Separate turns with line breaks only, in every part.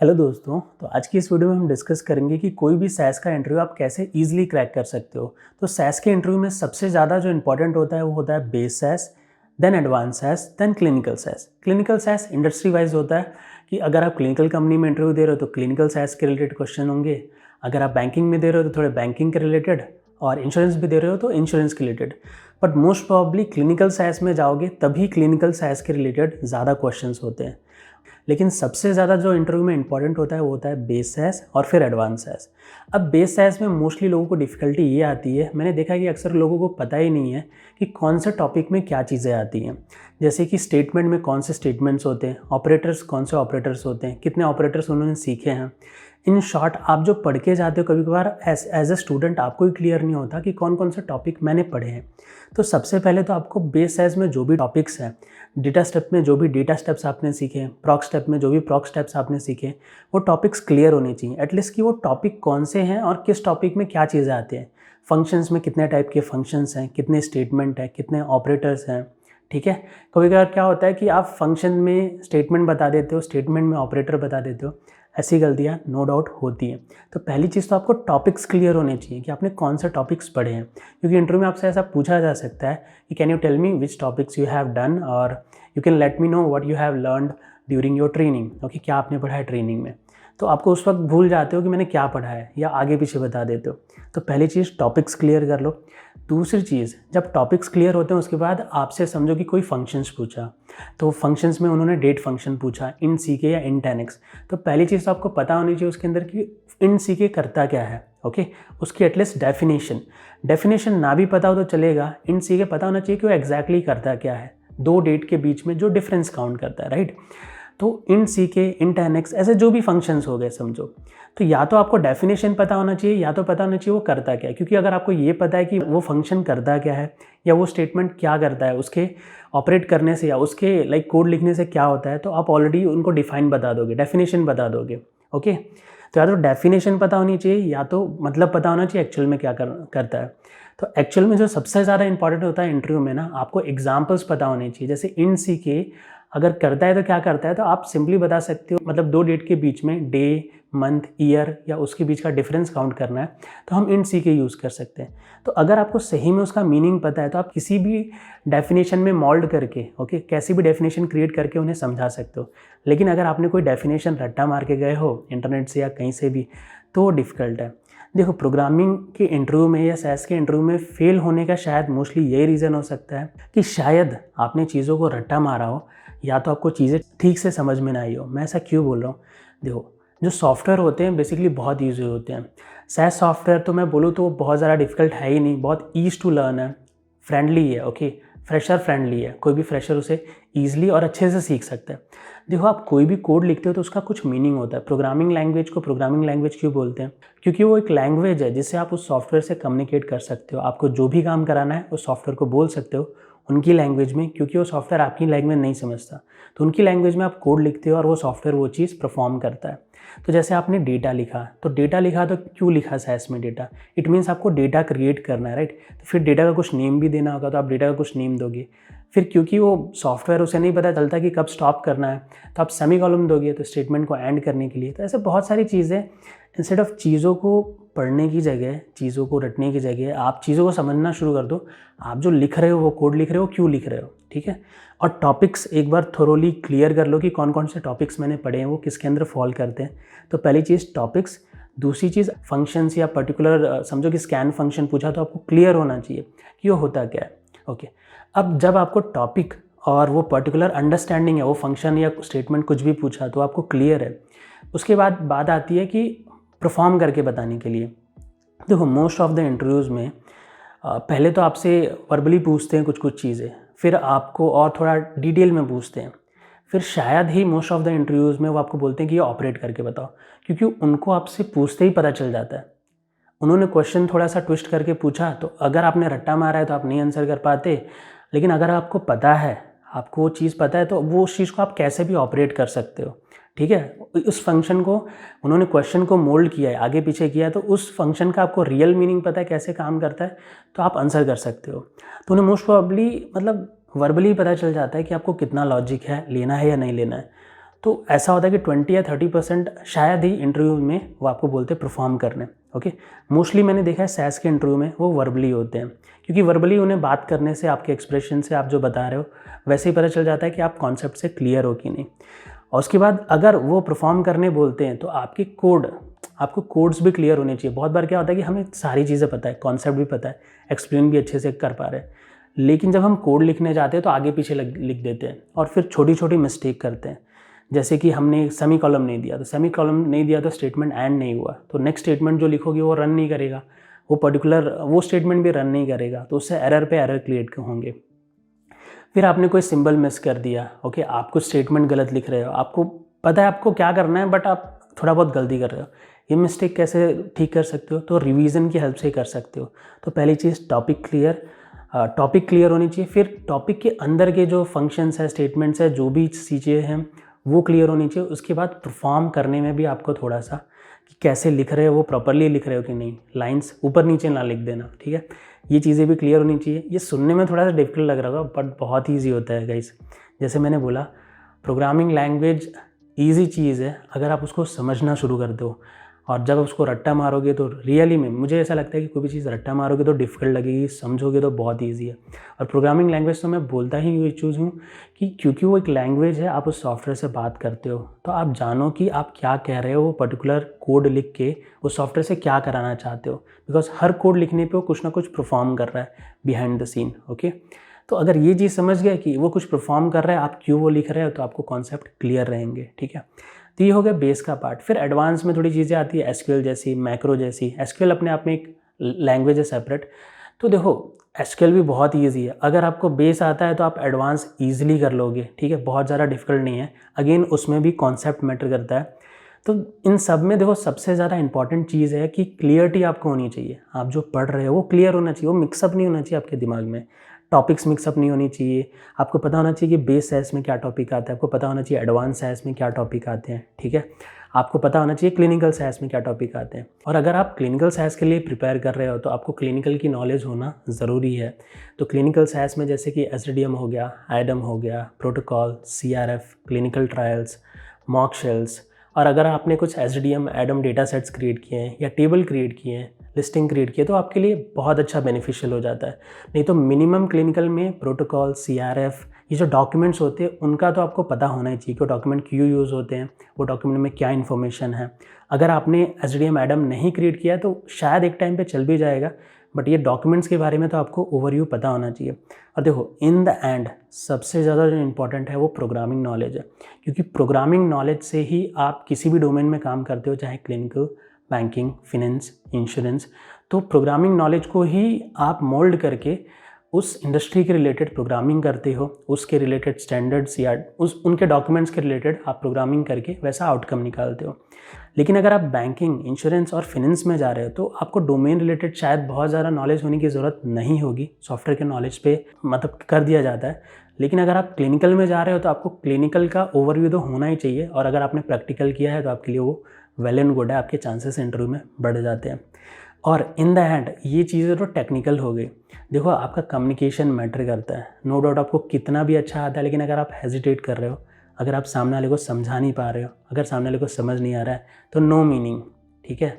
Hello दोस्तों। तो आज की इस वीडियो में हम डिस्कस करेंगे कि कोई भी सैस का इंटरव्यू आप कैसे इजीली क्रैक कर सकते हो। तो सैस के इंटरव्यू में सबसे ज़्यादा जो इंपॉर्टेंट होता है वो होता है base SAS, then advance SAS, then clinical SAS. Clinical SAS industry wise होता है कि अगर आप क्लिनिकल कंपनी में इंटरव्यू दे रहे हो तो क्लिनिकल सैस के रिलेटेड क्वेश्चन होंगे। अगर आप बैंकिंग में दे रहे हो तो थोड़े बैंकिंग के रिलेटेड, और इंश्योरेंस भी दे रहे हो तो इंश्योरेंस के related. But most probably clinical SAS में जाओगे तभी क्लिनिकल सैस के रिलेटेड ज़्यादा क्वेश्चंस होते हैं। लेकिन सबसे ज़्यादा जो इंटरव्यू में इंपॉर्टेंट होता है वो होता है बेस सैस और फिर एडवांस सैस। अब बेस सैस में मोस्टली लोगों को डिफ़िकल्टी ये आती है, मैंने देखा है कि अक्सर लोगों को पता ही नहीं है कि कौन से टॉपिक में क्या चीज़ें आती हैं। जैसे कि स्टेटमेंट में कौन से स्टेटमेंट्स होते हैं, ऑपरेटर्स कौन से ऑपरेटर्स होते हैं, कितने ऑपरेटर्स उन्होंने सीखे हैं। इन शॉर्ट आप जो पढ़ के जाते हो कभी कभार एज ए स्टूडेंट आपको ही क्लियर नहीं होता कि कौन कौन से टॉपिक मैंने पढ़े हैं। तो सबसे पहले तो आपको बेस सैस में जो भी टॉपिक्स हैं, डेटा स्टेप में जो भी डेटा स्टेप्स आपने सीखे, प्रॉक स्टेप में जो भी प्रॉक स्टेप्स आपने सीखे, वो टॉपिक्स क्लियर होने चाहिए एटलीस्ट कि वो टॉपिक कौन से हैं और किस टॉपिक में क्या चीज़ें आती हैं। फंक्शंस में कितने टाइप के फंक्शंस हैं, कितने स्टेटमेंट हैं, कितने ऑपरेटर्स हैं। ठीक है, कभी कभार क्या होता है कि आप फंक्शन में स्टेटमेंट बता देते हो, स्टेटमेंट में ऑपरेटर बता देते हो। ऐसी गलतियाँ नो डाउट होती हैं। तो पहली चीज़ तो आपको टॉपिक्स क्लियर होने चाहिए कि आपने कौन से टॉपिक्स पढ़े हैं, क्योंकि इंटरव्यू में आपसे ऐसा पूछा जा सकता है कि can you tell me which topics you have done और you can let me know what you have learned during your training. Okay, क्या आपने पढ़ा है ट्रेनिंग में। तो आपको उस वक्त भूल जाते हो कि मैंने क्या पढ़ा है या आगे पीछे बता देते हो। तो पहली चीज़ टॉपिक्स क्लियर कर लो। दूसरी चीज़, जब टॉपिक्स क्लियर होते हैं उसके बाद आपसे समझो कि कोई फंक्शंस पूछा, तो फंक्शंस में उन्होंने डेट फंक्शन पूछा, इन सी के या इन 10x। तो पहली चीज़ तो आपको पता होनी चाहिए उसके अंदर कि इन सी के करता क्या है। ओके, उसकी एटलीस्ट डेफिनेशन ना भी पता हो तो चलेगा, इन सी के पता होना चाहिए कि वो एग्जैक्टली करता क्या है, दो डेट के बीच में जो डिफरेंस काउंट करता है, राइट। तो इन सी के, इन 10x, ऐसे जो भी फंक्शंस हो गए समझो, तो या तो आपको डेफिनेशन पता होना चाहिए या तो पता होना चाहिए वो करता क्या है। क्योंकि अगर आपको ये पता है कि वो फंक्शन करता क्या है या वो स्टेटमेंट क्या करता है, उसके ऑपरेट करने से या उसके कोड लिखने से क्या होता है, तो आप ऑलरेडी उनको डिफाइन बता दोगे, डेफिनेशन बता दोगे। ओके, तो या तो डेफिनेशन पता होनी चाहिए या तो मतलब पता होना चाहिए एक्चुअल में क्या करता है। तो एक्चुअल में जो सबसे ज़्यादा इंपॉर्टेंट होता है इंटरव्यू में ना, आपको एग्जाम्पल्स पता होने चाहिए। जैसे इन सी के अगर करता है तो क्या करता है, तो आप सिंपली बता सकते हो, मतलब दो डेट के बीच में डे, मंथ, ईयर या उसके बीच का डिफरेंस काउंट करना है तो हम इन सी के यूज़ कर सकते हैं। तो अगर आपको सही में उसका मीनिंग पता है तो आप किसी भी डेफिनेशन में मोल्ड करके, ओके, कैसी भी डेफिनेशन क्रिएट करके उन्हें समझा सकते हो। लेकिन अगर आपने कोई डेफिनेशन रट्टा मार के गए हो इंटरनेट से या कहीं से भी, तो वो डिफ़िकल्ट है। देखो, प्रोग्रामिंग के इंटरव्यू में या सैस के इंटरव्यू में फेल होने का शायद मोस्टली यही रीज़न हो सकता है कि शायद आपने चीज़ों को रट्टा मारा हो या तो आपको चीज़ें ठीक से समझ में ना आई हो। मैं ऐसा क्यों बोल रहा हूँ, देखो, जो सॉफ्टवेयर होते हैं बेसिकली बहुत ईजी होते हैं। सैस सॉफ्टवेयर तो मैं बोलूँ तो बहुत ज़्यादा डिफिकल्ट है ही नहीं, बहुत ईज टू लर्न है, फ्रेंडली है। ओके, फ्रेशर फ्रेंडली है, कोई भी फ्रेशर उसे ईजिली और अच्छे से सीख सकता है। देखो, आप कोई भी कोड लिखते हो तो उसका कुछ मीनिंग होता है। प्रोग्रामिंग लैंग्वेज को प्रोग्रामिंग लैंग्वेज क्यों बोलते हैं, क्योंकि वो एक लैंग्वेज है जिससे आप उस सॉफ्टवेयर से कम्युनिकेट कर सकते हो। आपको जो भी काम कराना है उस सॉफ्टवेयर को बोल सकते हो उनकी लैंग्वेज में, क्योंकि वो सॉफ्टवेयर आपकी लैंग्वेज नहीं समझता। तो उनकी लैंग्वेज में आप कोड लिखते हो और वो सॉफ्टवेयर वो चीज़ परफॉर्म करता है। तो जैसे आपने डेटा लिखा, तो क्यों लिखा सैस में डेटा, इट मीन्स आपको डेटा क्रिएट करना है, राइट। तो फिर डेटा का कुछ नेम भी देना होगा तो आप डेटा का कुछ नेम दोगे। फिर क्योंकि वो सॉफ्टवेयर उसे नहीं पता चलता कि कब स्टॉप करना है, तो आप सेमी कॉलम दोगे तो स्टेटमेंट को एंड करने के लिए। तो ऐसे बहुत सारी चीज़ें, इंस्टेड ऑफ चीज़ों को पढ़ने की जगह, चीज़ों को रटने की जगह, आप चीज़ों को समझना शुरू कर दो। आप जो लिख रहे हो, वो कोड लिख रहे हो, क्यों लिख रहे हो, ठीक है। और टॉपिक्स एक बार थोरोली क्लियर कर लो कि कौन कौन से टॉपिक्स मैंने पढ़े हैं, वो किसके अंदर फॉल करते हैं। तो पहली चीज़ टॉपिक्स। दूसरी चीज़ फंक्शंस या पर्टिकुलर, समझो कि स्कैन फंक्शन पूछा तो आपको क्लियर होना चाहिए कि वो होता क्या है। ओके, अब जब आपको टॉपिक और वो पर्टिकुलर अंडरस्टैंडिंग है, वो फंक्शन या स्टेटमेंट कुछ भी पूछा तो आपको क्लियर है, उसके बाद बात आती है कि परफॉर्म करके बताने के लिए। देखो, मोस्ट ऑफ द इंटरव्यूज़ में पहले तो आपसे वर्बली पूछते हैं कुछ चीज़ें, फिर आपको और थोड़ा डिटेल में पूछते हैं, फिर शायद ही मोस्ट ऑफ द इंटरव्यूज़ में वो आपको बोलते हैं कि ये ऑपरेट करके बताओ, क्योंकि उनको आपसे पूछते ही पता चल जाता है। उन्होंने क्वेश्चन थोड़ा सा ट्विस्ट करके पूछा, तो अगर आपने रट्टा मारा है तो आप नहीं आंसर कर पाते। लेकिन अगर आपको पता है, आपको वो चीज़ पता है, तो वो उस चीज़ को आप कैसे भी ऑपरेट कर सकते हो, ठीक है। उस फंक्शन को उन्होंने क्वेश्चन को मोल्ड किया है, आगे पीछे किया है, तो उस फंक्शन का आपको रियल मीनिंग पता है कैसे काम करता है, तो आप आंसर कर सकते हो। तो उन्हें मोस्ट प्रोबेबली मतलब वर्बली पता चल जाता है कि आपको कितना लॉजिक है, लेना है या नहीं लेना है। तो ऐसा होता है कि 20 या 30% शायद ही इंटरव्यू में वो आपको बोलते हैं परफॉर्म करने। ओके, मोस्टली मैंने देखा है सैस के इंटरव्यू में वो वर्बली होते हैं, क्योंकि वर्बली उन्हें बात करने से, आपके एक्सप्रेशन से, आप जो बता रहे हो वैसे ही पता चल जाता है कि आप कॉन्सेप्ट से क्लियर हो कि नहीं। और उसके बाद अगर वो परफॉर्म करने बोलते हैं तो आपको कोड्स भी क्लियर होने चाहिए। बहुत बार क्या होता है कि हमें सारी चीज़ें पता है, कॉन्सेप्ट भी पता है, एक्सप्लेन भी अच्छे से कर पा रहे हैं, लेकिन जब हम कोड लिखने जाते हैं तो आगे पीछे लिख देते हैं और फिर छोटी छोटी मिस्टेक करते हैं। जैसे कि हमने सेमी कॉलम नहीं दिया, तो सेमी कॉलम नहीं दिया तो स्टेटमेंट एंड नहीं हुआ, तो नेक्स्ट स्टेटमेंट जो लिखोगे वो रन नहीं करेगा, वो स्टेटमेंट भी रन नहीं करेगा, तो उससे एरर पे एरर क्रिएट होंगे। फिर आपने कोई सिंबल मिस कर दिया, ओके, आप कुछ स्टेटमेंट गलत लिख रहे हो, आपको पता है आपको क्या करना है बट आप थोड़ा बहुत गलती कर रहे हो, ये मिस्टेक कैसे ठीक कर सकते हो? तो रिवीजन की हेल्प से ही कर सकते हो। तो पहली चीज़ टॉपिक क्लियर होनी चाहिए। फिर टॉपिक के अंदर के जो फंक्शंस है, स्टेटमेंट्स है, जो भी चीज़ें हैं वो क्लियर होनी चाहिए। उसके बाद परफॉर्म करने में भी आपको थोड़ा सा कि कैसे लिख रहे हो, वो प्रॉपरली लिख रहे हो कि नहीं, लाइंस ऊपर नीचे ना लिख देना, ठीक है, ये चीज़ें भी क्लियर होनी चाहिए। ये सुनने में थोड़ा सा डिफिकल्ट लग रहा होगा बट बहुत ईजी होता है गाइस। जैसे मैंने बोला, प्रोग्रामिंग लैंग्वेज ईजी चीज़ है अगर आप उसको समझना शुरू कर दो, और जब उसको रट्टा मारोगे तो रियली में मुझे ऐसा लगता है कि कोई भी चीज़ रट्टा मारोगे तो डिफ़िकल्ट लगेगी, समझोगे तो बहुत ईजी है। और प्रोग्रामिंग लैंग्वेज तो मैं बोलता ही ये चूज़ हूँ कि क्योंकि वो एक लैंग्वेज है, आप उस सॉफ्टवेयर से बात करते हो तो आप जानो कि आप क्या कह रहे हो, वो पर्टिकुलर कोड लिख के उस सॉफ्टवेयर से क्या कराना चाहते हो, बिकॉज हर कोड लिखने पे वो कुछ ना कुछ परफॉर्म कर रहा है बिहाइंड द सीन। ओके, तो अगर ये चीज़ समझ गए कि वो कुछ परफॉर्म कर रहा है, आप क्यों वो लिख रहे हो, तो आपको कॉन्सेप्ट क्लियर रहेंगे, ठीक है। तो ये हो गया बेस का पार्ट। फिर एडवांस में थोड़ी चीज़ें आती है, एसक्यूएल जैसी, मैक्रो जैसी। एसक्यूएल अपने आप में एक लैंग्वेज है सेपरेट। तो देखो, एसक्यूएल भी बहुत ईजी है, अगर आपको बेस आता है तो आप एडवांस ईजिली कर लोगे, ठीक है, बहुत ज़्यादा डिफिकल्ट नहीं है। अगेन उसमें भी कॉन्सेप्ट मैटर करता है। तो इन सब में देखो, सबसे ज़्यादा इंपॉर्टेंट चीज़ है कि क्लियरिटी आपको होनी चाहिए। आप जो पढ़ रहे हो वो क्लियर होना चाहिए, वो मिक्सअप नहीं होना चाहिए आपके दिमाग में, टॉपिक्स मिक्सअप नहीं होनी चाहिए। आपको पता होना चाहिए कि बेस सैस में क्या टॉपिक आता है, आपको पता होना चाहिए एडवांस सैस में क्या टॉपिक आते हैं, ठीक है। आपको पता होना चाहिए क्लिनिकल सैस में क्या टॉपिक आते हैं। और अगर आप क्लिनिकल सैस के लिए प्रिपेयर कर रहे हो तो आपको क्लिनिकल की नॉलेज होना ज़रूरी है। तो क्लिनिकल सैस में जैसे कि एसडीएम हो गया, आईडम हो गया, protocol, CRF, clinical trials, mock shells. और अगर आपने कुछ SDM Adam data sets create किए हैं या टेबल क्रिएट किए हैं, लिस्टिंग क्रिएट किए, तो आपके लिए बहुत अच्छा बेनिफिशियल हो जाता है। नहीं तो मिनिमम क्लिनिकल में प्रोटोकॉल, सीआरएफ, ये जो डॉक्यूमेंट्स होते हैं उनका तो आपको पता होना ही चाहिए कि वो डॉक्यूमेंट क्यों यूज़ होते हैं, वो डॉक्यूमेंट में क्या इन्फॉर्मेशन है। अगर आपने एसडीएम एडम नहीं क्रिएट किया तो शायद एक टाइम पे चल भी जाएगा, बट ये डॉक्यूमेंट्स के बारे में तो आपको ओवरव्यू पता होना चाहिए। और देखो, इन द एंड सबसे ज़्यादा जो इम्पोर्टेंट है वो प्रोग्रामिंग नॉलेज है, क्योंकि प्रोग्रामिंग नॉलेज से ही आप किसी भी डोमेन में काम करते हो, चाहे क्लिनिकल, बैंकिंग, फिनेंस, इंश्योरेंस। तो प्रोग्रामिंग नॉलेज को ही आप मोल्ड करके उस इंडस्ट्री के रिलेटेड प्रोग्रामिंग करते हो, उसके रिलेटेड स्टैंडर्ड्स या उनके डॉक्यूमेंट्स के रिलेटेड आप प्रोग्रामिंग करके वैसा आउटकम निकालते हो। लेकिन अगर आप बैंकिंग, इंश्योरेंस और फिनेंस में जा रहे हो तो आपको डोमेन रिलेटेड शायद बहुत ज़्यादा नॉलेज होने की ज़रूरत नहीं होगी, सॉफ्टवेयर के नॉलेज पे मतलब कर दिया जाता है। लेकिन अगर आप क्लिनिकल में जा रहे हो तो आपको क्लिनिकल का ओवरव्यू तो होना ही चाहिए, और अगर आपने प्रैक्टिकल किया है तो आपके लिए वो वेल एंड गुड है, आपके चांसेस इंटरव्यू में बढ़ जाते हैं। और इन द एंड ये चीज़ें तो टेक्निकल हो गई। देखो, आपका कम्युनिकेशन मैटर करता है, नो डाउट आपको कितना भी अच्छा आता है, लेकिन अगर आप हेजिटेट कर रहे हो, अगर आप सामने वाले को समझा नहीं पा रहे हो, अगर सामने वाले को समझ नहीं आ रहा है तो नो मीनिंग, ठीक है।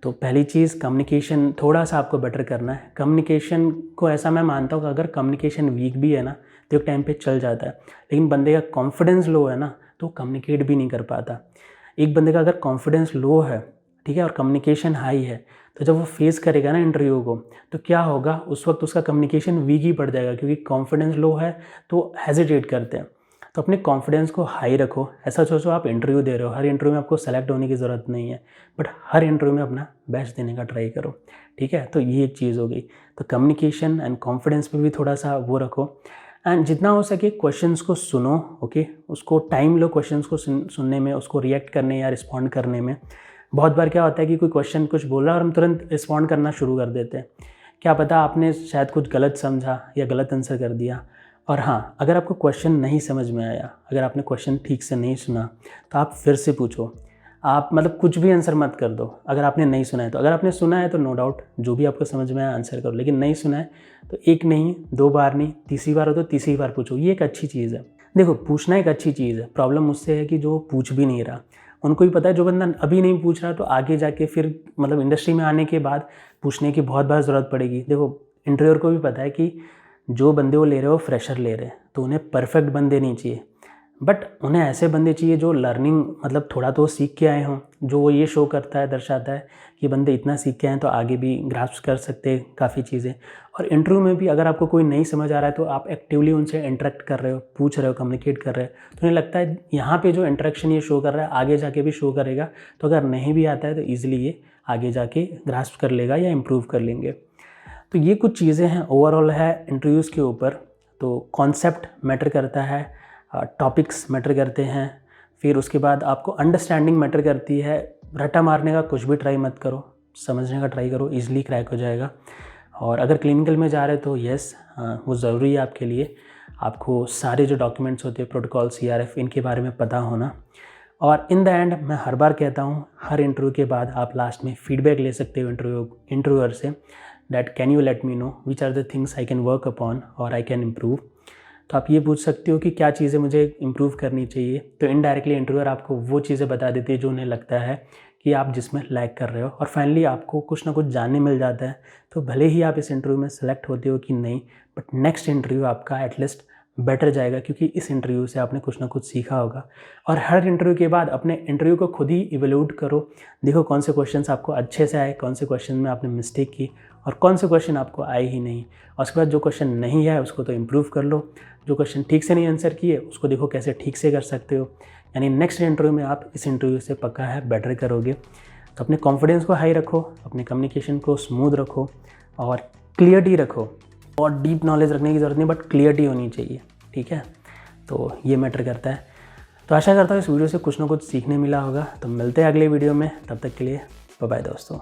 तो पहली चीज़ कम्युनिकेशन थोड़ा सा आपको बेटर करना है। कम्युनिकेशन को ऐसा मैं मानता हूँ कि अगर कम्युनिकेशन वीक भी है ना तो एक टाइम पे चल जाता है, लेकिन बंदे का कॉन्फिडेंस लो है ना तो कम्युनिकेट भी नहीं कर पाता। एक बंदे का अगर कॉन्फिडेंस लो है, ठीक है, और कम्युनिकेशन हाई है, तो जब वो फेस करेगा ना इंटरव्यू को तो क्या होगा, उस वक्त उसका कम्युनिकेशन वीक ही पड़ जाएगा, क्योंकि कॉन्फिडेंस लो है तो हेजिटेट करते हैं। तो अपने कॉन्फिडेंस को हाई रखो। ऐसा सोचो आप इंटरव्यू दे रहे हो, हर इंटरव्यू में आपको सेलेक्ट होने की ज़रूरत नहीं है, बट हर इंटरव्यू में अपना बेस्ट देने का ट्राई करो, ठीक है। तो ये एक चीज़ हो गई। तो कम्युनिकेशन एंड कॉन्फिडेंस पे भी थोड़ा सा वो रखो, एंड जितना हो सके क्वेश्चंस को सुनो, ओके, उसको टाइम लो क्वेश्चंस को सुनने में, उसको रिएक्ट करने या रिस्पॉन्ड करने में। बहुत बार क्या होता है कि कोई क्वेश्चन कुछ बोल रहा है और हम तुरंत रिस्पॉन्ड करना शुरू कर देते हैं, क्या पता आपने शायद कुछ गलत समझा या गलत आंसर कर दिया। और हाँ, अगर आपको क्वेश्चन नहीं समझ में आया, अगर आपने क्वेश्चन ठीक से नहीं सुना तो आप फिर से पूछो। आप मतलब कुछ भी आंसर मत कर दो अगर आपने नहीं सुना है तो। अगर आपने सुना है तो नो डाउट जो भी आपको समझ में आया आंसर करो, लेकिन नहीं सुना है तो एक नहीं, दो बार नहीं, तीसरी बार हो तो तीसरी बार पूछो। ये एक अच्छी चीज़ है। देखो पूछना एक अच्छी चीज़ है, प्रॉब्लम उससे है कि जो पूछ भी नहीं रहा। उनको भी पता है जो बंदा अभी नहीं पूछ रहा तो आगे जाके फिर मतलब इंडस्ट्री में आने के बाद पूछने की बहुत बार ज़रूरत पड़ेगी। देखो इंटरव्यूअर को भी पता है कि जो बंदे वो ले रहे हो फ्रेशर ले रहे हैं, तो उन्हें परफेक्ट बंदे नहीं चाहिए, बट उन्हें ऐसे बंदे चाहिए जो लर्निंग मतलब थोड़ा तो सीख के आए हों, जो वो ये शो करता है, दर्शाता है कि बंदे इतना सीख के आए हैं तो आगे भी ग्रास्प कर सकते हैं काफ़ी चीज़ें। और इंटरव्यू में भी अगर आपको कोई नहीं समझ आ रहा है तो आप एक्टिवली उनसे इंटरेक्ट कर रहे हो, पूछ रहे हो, कम्युनिकेट कर रहे हो, तो उन्हें लगता है यहाँ पे जो इंटरेक्शन ये शो कर रहा है आगे जाके भी शो करेगा। तो अगर नहीं भी आता है तो ईजिली ये आगे जाके ग्रास्प कर लेगा या इम्प्रूव कर लेंगे। तो ये कुछ चीज़ें हैं ओवरऑल है इंटरव्यूज़ के ऊपर। तो कॉन्सेप्ट मैटर करता है, टॉपिक्स मैटर करते हैं, फिर उसके बाद आपको अंडरस्टैंडिंग मैटर करती है। रट्टा मारने का कुछ भी ट्राई मत करो, समझने का ट्राई करो, ईजिली क्रैक हो जाएगा। और अगर क्लिनिकल में जा रहे हो तो येस वो ज़रूरी है आपके लिए, आपको सारे जो डॉक्यूमेंट्स होते हैं प्रोटोकॉल CRF इनके बारे में पता होना। और इन द एंड मैं हर बार कहता हूँ, हर इंटरव्यू के बाद आप लास्ट में फीडबैक ले सकते हो इंटरव्यूअर से, that can you let me know which are the things I can work upon और आई कैन इम्प्रूव। तो आप ये पूछ सकते हो कि क्या चीज़ें मुझे इम्प्रूव करनी चाहिए। तो इनडायरेक्टली इंटरव्यूअर आपको वो चीज़ें बता देती है जो उन्हें लगता है कि आप जिसमें लैग कर रहे हो, और फाइनली आपको कुछ ना कुछ जानने मिल जाता है। तो भले ही आप इस इंटरव्यू में सेलेक्ट होते हो कि नहीं, बट नेक्स्ट इंटरव्यू आपका एटलीस्ट बेटर जाएगा, क्योंकि इस इंटरव्यू से आपने कुछ ना कुछ सीखा होगा। और हर इंटरव्यू के बाद अपने इंटरव्यू को खुद ही इवेल्यूट करो, देखो कौन से क्वेश्चंस आपको अच्छे से आए, कौन से क्वेश्चन में आपने मिस्टेक की, और कौन से क्वेश्चन आपको आए ही नहीं। और उसके बाद जो क्वेश्चन नहीं है उसको तो इम्प्रूव कर लो, जो क्वेश्चन ठीक से नहीं आंसर किए उसको देखो कैसे ठीक से कर सकते हो। यानी नेक्स्ट इंटरव्यू में आप इस इंटरव्यू से पक्का है बेटर करोगे। तो अपने कॉन्फिडेंस को हाई रखो, अपने कम्युनिकेशन को स्मूथ रखो, और क्लियरिटी रखो। और डीप नॉलेज रखने की ज़रूरत नहीं, बट क्लियरिटी होनी चाहिए, ठीक है। तो ये मैटर करता है। तो आशा करता हूँ इस वीडियो से कुछ ना कुछ सीखने मिला होगा। तो मिलते हैं अगले वीडियो में, तब तक के लिए बाय बाय दोस्तों।